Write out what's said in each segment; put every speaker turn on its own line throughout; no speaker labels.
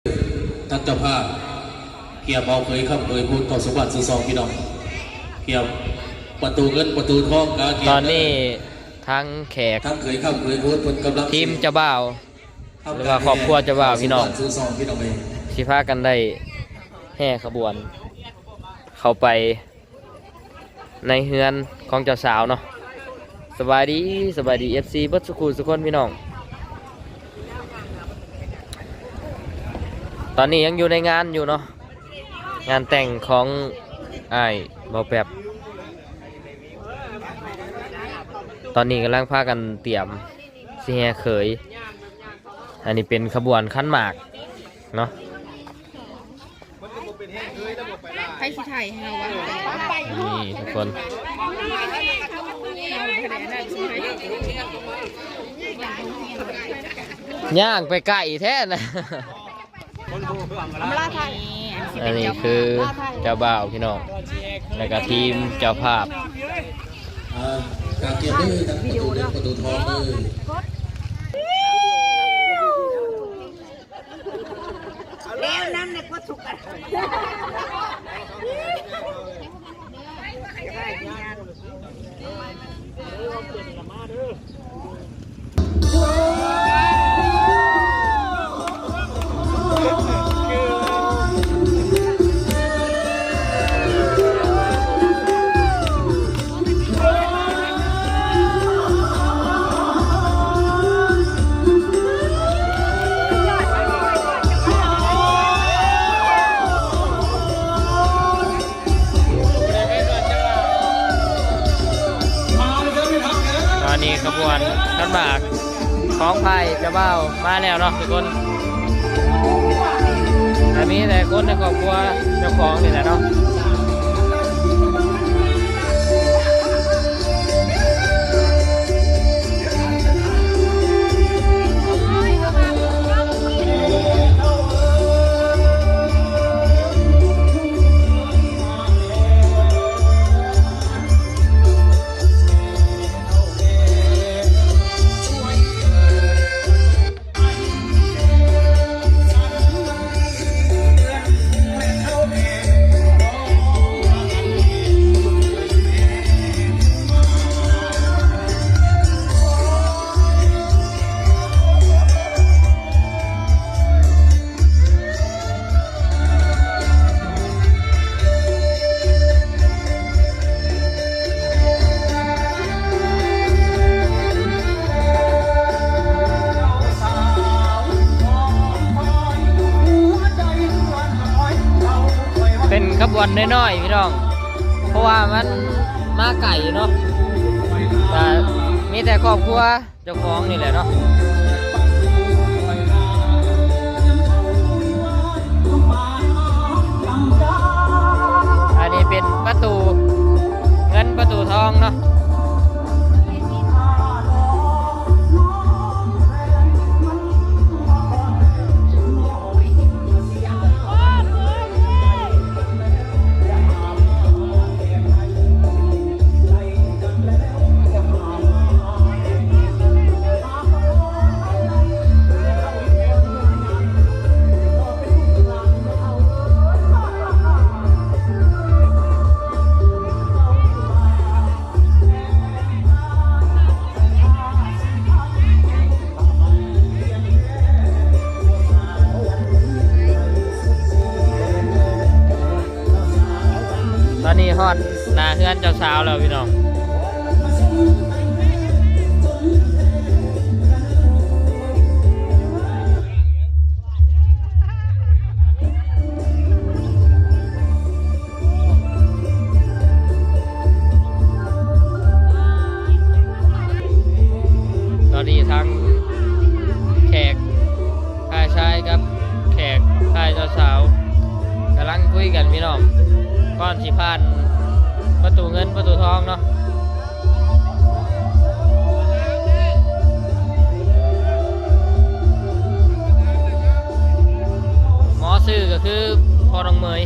ท่านเจ้าภาพเกี่ยวเบาเคยข้ามเคยพูดต่อสมบัติซองพี่น้องเกี่ยวประตูเงินประตูทองกาเกี่ยว
ตอนนี้ทั้งแขก
ทั้งเคยข้ามเคยพูดคนกำลัง
ทีมเจ้าบ่าวหรือว่าครอบครัวเจ้าบ่าวพี่น้องสิพากันได้แห่ขบวนเข้าไปในเฮือนของเจ้าสาวเนาะสบายดีFC เบิดสุขุสุขคนพี่น้องตอนนี้ยังอยู่ในงานอยู่เนาะงานแต่งของอ้ายเบาแป๊บตอนนี้กำลังพากันเตรียมสิแห่เขยอันนี้เป็นขบวนขันหมากเนาะ
ให้ชิไทยให้เราว่า
นี่ทุกคนย่างไปไก่แท้นะอันนี้คือเจ้าบ่าวพี่น้องแล้วก็ทีมเจ้าภาพ
การเกี่ยวด้วยทั้งประตูเงินประตูทองเลย
แล้วนั่นเนี่ยก็ถูกกัน
ขบวนขันหมากของไผ่เจ้าบ่าวมาแล้วเนาะทุกคนแต่มีแต่คนในครอบครัวเจ้าของนี่แหละเนาะขบวนน้อยๆพี่น้องเพราะว่ามันมาไก่เนาะแต่มีแต่ครอบครัวเจ้าของนี่แหละเนาะอันนี้เป็นประตูเงินประตูทองเนาะตอนนี้ฮอดหน้าเฮือนเจ้าสาวแล้วพี่น้องตอนนี้ทั้งแขกชายชายกับแขกชายเจ้าสาวกำลังคุยกันพี่น้องก้อนสีพันประตูเงินประตูทองเนาะหมอซื่อก็คือพอน้องเมย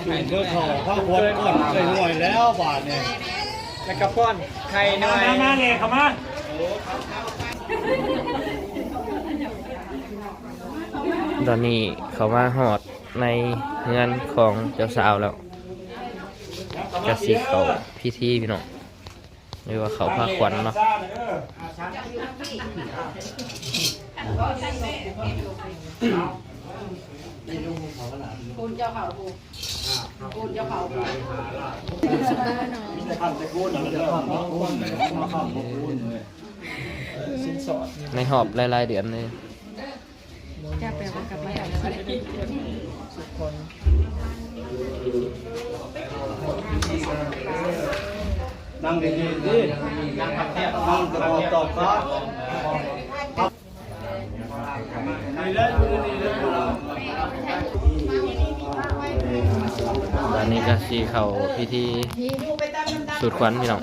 เพื่อขอข้าวคนก่อนเคยห่วยแล้วบาทเนี่ยแล้วก็ป้อนไข่หน่อยมาเลยเข้ามา
ตอนนี้เขามาหอดในงานของเจ้าสาวแล้วจะสิเขาพิธีพี่น้องหรือว่าเขาพาขวัญเนาะ
คุณเจ้าเขาปูคุณเจ้าเขาปู
ในหอบหลายๆเดือนเลย
จะไปเอากลับมาได้สุคน
นั่งดีๆดินั่งขับแคบนั่งจะบอกตอบครับ
ตอนนี้ก็สีเขาพิธีสุดขวัญพี่น้อง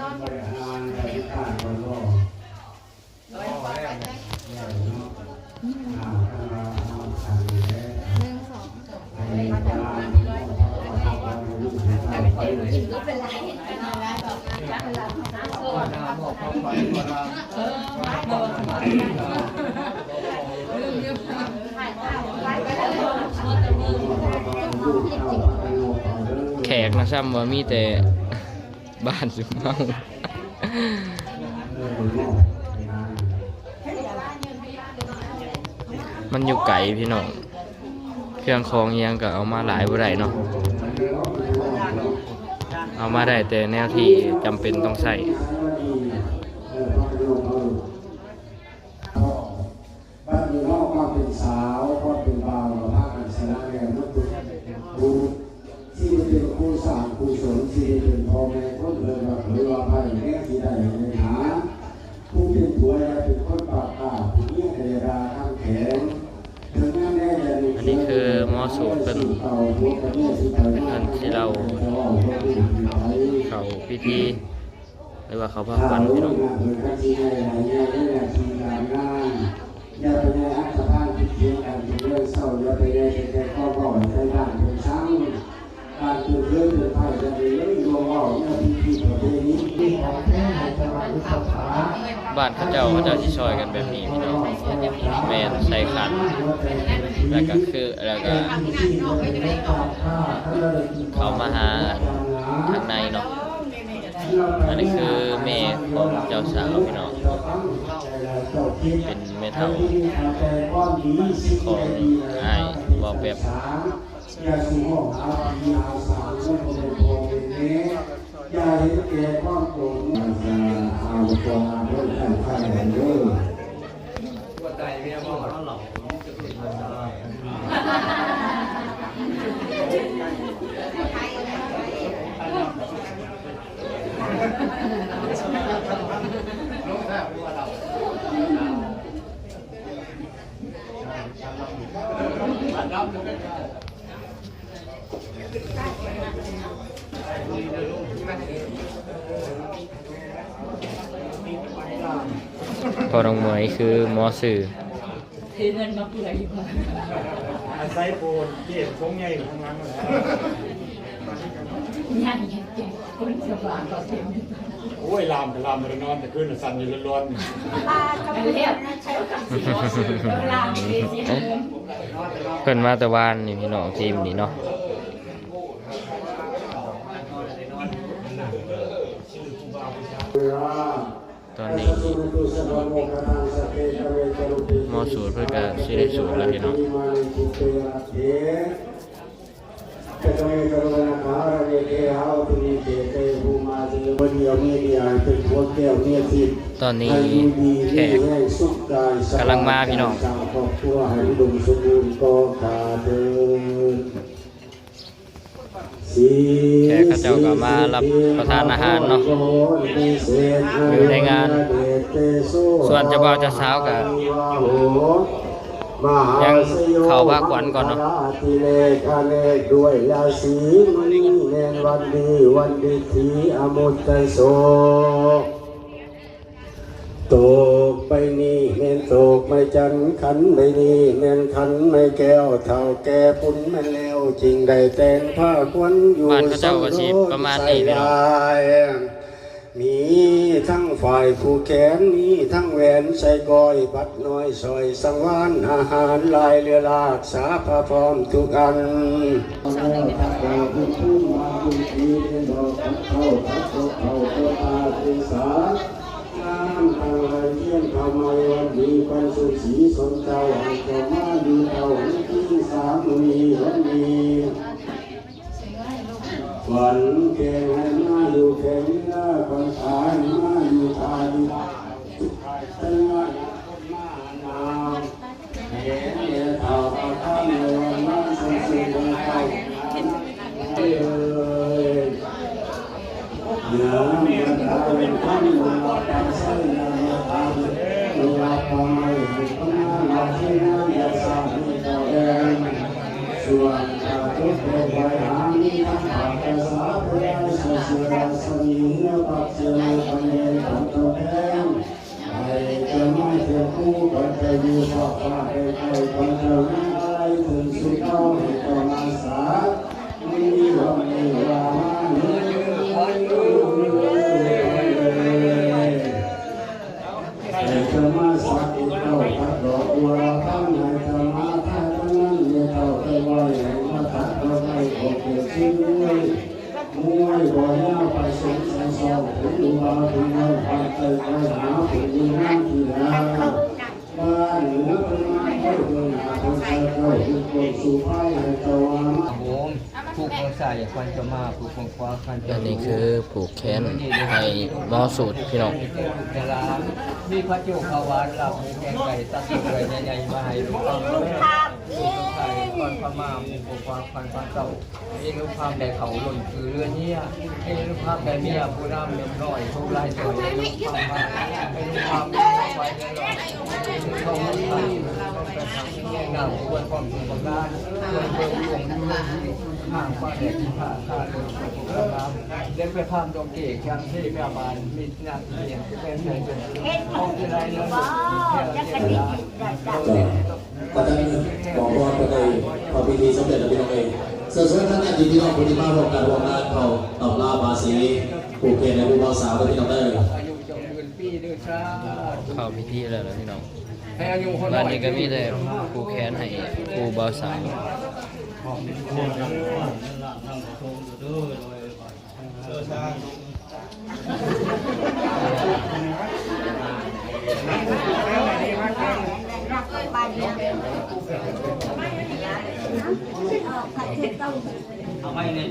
แขกนะซ้ำว่ามีแต่บ้านสุเมามันอยู่ไกลพี่น้องเครื่องคองยังก็เอามาหลายบ่ได้เนาะเอามาได้แต่แนวที่จำเป็นต้องใส่
บ้านมีนอกความเป็นสาวความเป็นบ่าวภาคการชนะแก่นักบุญครูที่เป็นครูสามครูสอนที่เป็นพ่อแม่คนเลยว่าหรือว่าไพ่แม่ที่ได้ในฐาผู้เป็นผัวเป็นคนปากกาผู้เลี้ยงเดราข้างแขน
อันนี้คือหมอสูตรเป็นอันที่เราเขาพิธีหรือว่าเขาพักผ่อนพี่น้อง
อย่าไปในอัตภาพที่เทียงกันเป็นเรื่องเศร้าอย่าไปในแต่ข้อก่อนใจด่างเป็นช้างการตื่นเรื่องเป็นไพ่จะมีเรื่องดวงว่าอย่าพิธีประเพณีที่ของแท้จะมาอุปถัมภ์
บ้านเขาเจ้าที่ซอยกันแบบนี้พี่น้องแม่ใส่ขันแล้วก็คือแล้วก็เขามาหาทางในเนาะอันนี้คือแม่ของเจ้าสาวพี่น้องเป็นแม่เฒ่าของอ้ายบ่แบบ
อย่าสูงห้องอาภิอาสาเรื่องเป็นโพเป็นเนื้อย่าเห็นแก่ความโกรธอย่าเอาตัวมาเพื่อให้ใครเห็นด้วย
พอน้องเหมยคือหมอสื่อ
อาศัยโปนเก็บฟงใหญ่ของงานหมดแล้วโอ้ยลามมันนอนแต่คืนสั่นอยู่ร้อน
เพิ่นมาแต่วานนี่พี่น้องทีมนี่เนาะตอนนี้หมอสูตรเพื่อการสิได้สูตรแล้วพี่น้องตอนนี้แขกกำลังมาพี่น้องแขกเขาเจ้าก็มารับประทานอาหารเนาะอยู่ในงานส่วนเจ้าบ่าวเจ้าสาวก็ยังเข้าพักขวัญก่อนเนาะ
ด้วยราศีมณีแนวันดีวันดีทีอมุตตะโสตกไปนี่เน้นตกไม่จันขันไม่นี่เน้นขันไม่แก้วเท่าแก่ปุ่นไม่แล้ว จริงได้แต่งผ้าควันอยู่
บ้านเขาเจ้าก็สิประมาณนี้พี่น้อง
มีทั้งฝ่ายผู้แขนมีทั้งแหวนใส่ก้อยบัดน้อยซอยสังวานอาหารลายเรือลากสาพาพร้อมทุกอันน้ำทางไหลเที่ยงเข้ามาวันดีความสุขสีสนเจ้าให้เข้ามาดีเจ้าที่สามมีวันดีวันแก่ให้มาอยู่แก่เนื้อคนตายมาอยู่ตายตั้งวันมาหนาวเห็นเรือเท่าเอาข้ามเลยวันมาสุขสุขวันเท่าเอ้ยเนื้อเมื่อตายเป็นข้ามมาตายเส้นเนื้อตายเวลาทำให้คนมาเราที่นั่งอย่าสร้างให้เราเองส่วนทุกคนไปหามีทั้งหากแต่สาพระสสุราสมีเนื้อปัจเจยปัญญาของตัวเองให้จะไม่เทียคู่กันจะอยู่สอบว่าให้ใครคนจะไม่ได้ถึงสุดเอาให้ต่อมาสาไม่มีวันไม่ว่าไม่ให้จะมาสักเท่าพัดดอกบัวทั้งให้จะมาท่านั้นเนี่ยเท่าไปไว้ให้มาตัดก็ไม่ออกเกิดชิ้นด้วยมวยบ่อยหน้าไปสงสัยสองถึงดูว่าถึงเราไปไปหาถึงดูน้ำที่แล้วบ้านเหนือเป็นไม้ให้เดินหาคนใจเข้าถึงคนสู่ไพ่ให้เจ้าว่า
ผมผูกคนใส่ควันจะมาผูกคนคว้าควันจะ
อันนี้คือผูกแขนให้หมอสูตรพี่น้อง
เวลามีพระเจ้าขาวานหลับแกงไก่ตัดสุกเลยใหญ่ๆมาให้ลูกความลูกไก่ควันพม่าผูกความควันเต่าเอ็นลูกความแดดเขาหล่นคือเรือเนี้ยเอ็นลูกความแดดเมียผู้นำเมียน้อยทุกลายสวยเอ็นลูกความมาเอ็นลูกความไว้ในหลอดเอ็นลูกความไทยต้องไปทำแง่งามควรความสุขของด้านควรเพิ่มวงห่างบ้านเด็กที่ผ่านทางเดินไปน้ำเล่นไปพามดงเก๋แคมที่แม่บานมีหน้าที่เป็นเลยเป็นห้องที่ไรเลยแค่เราเจอ
ก็ได้บอกว่าก็ได้พอพิธีสำเร็จแล้วพี่น้องเองเสริมท่านญาติพี่น้องคนที่มาร่วมกันร่วมงานเขาตอบลาบาสีผูกเคนในผู้บ่าวสาวกับพี่น้องได้
อายุจงยืนปีด้วยชา
เข้าพิธีแล้วนะพี่น้อง
ให้อายุคน
บ้านนี้ก็มีแต่ผูกแขนให้ครูบ่าวสาว
เอาไม่เนี่ย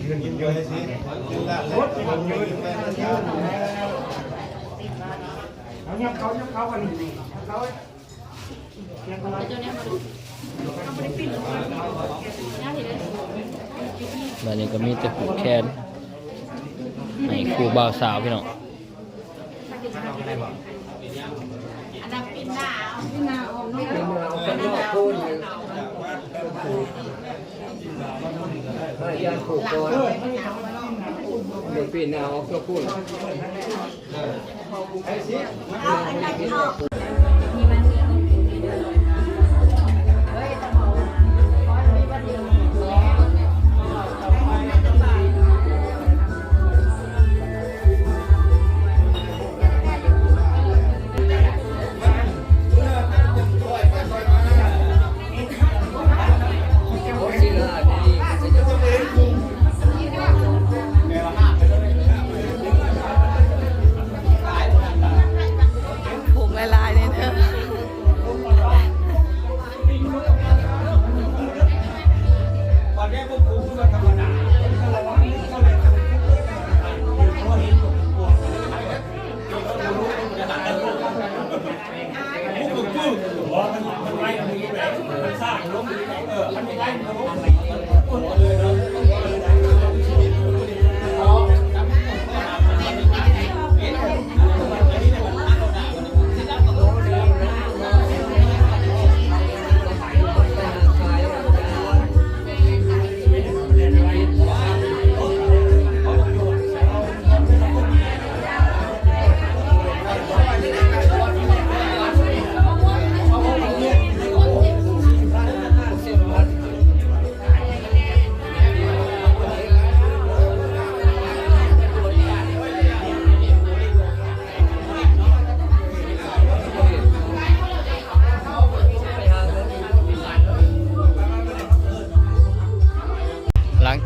ยืนเยอะให้สิยืนละรถมันยืนไปมันยืนเขาเนี่ยเขากันเขา
บ้านนี้ก็มีแต่ผูกแขนให้ครูบ่าวสาวพี่น้อง
เป็นนอกพูดยานผูกก่อนเดี๋ยวปีนเอาก็พูด
ผูกลายๆเนี่ยเนอะ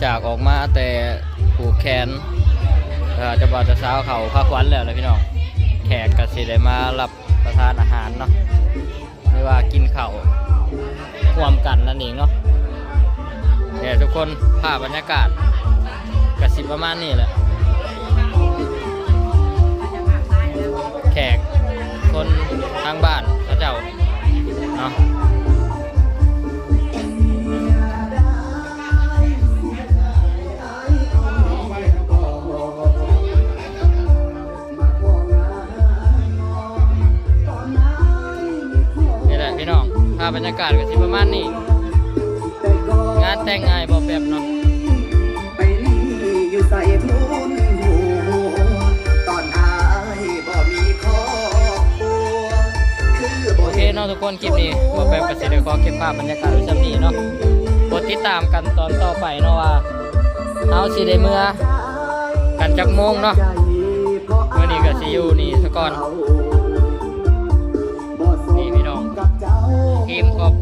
จากออกมาแต่ผูกแขนเจะบ่าวเจะสาวเขาพาควันแล้วนะพี่น้องแขกก็สิได้มารับประทานอาหารเนาะไม่ว่ากินข้าวร่วมกันนั่นเองเนาะเนี่ยทุกคนภาพบรรยากาศกสิประมาณนี้แหละแขกคนทางบ้านเขาเจ้าเนาะนี่แหละพี่น้องภาพบรรยากาศก็สิประมาณนี้งานแต่งง่ายบ่แบบเนาะ
ไปนี่อยู่ใส่ทุนหูตอนอายบ่มีครอบครัวคือบ่
โอเคเนาะทุกคนคลิปนี้บ่แบบก็สิได้ขอเก็บภาพบรรยากาศไว้ซ้ำนี้เนาะกดติดตามกันตอนต่อไปเนาะว่าเฮาสิได้เมื่อกันจักโมงเนาะมื้อนี้ก็สิอยู่นี่ซะก่อนนี่พี่น้องทีมครอบค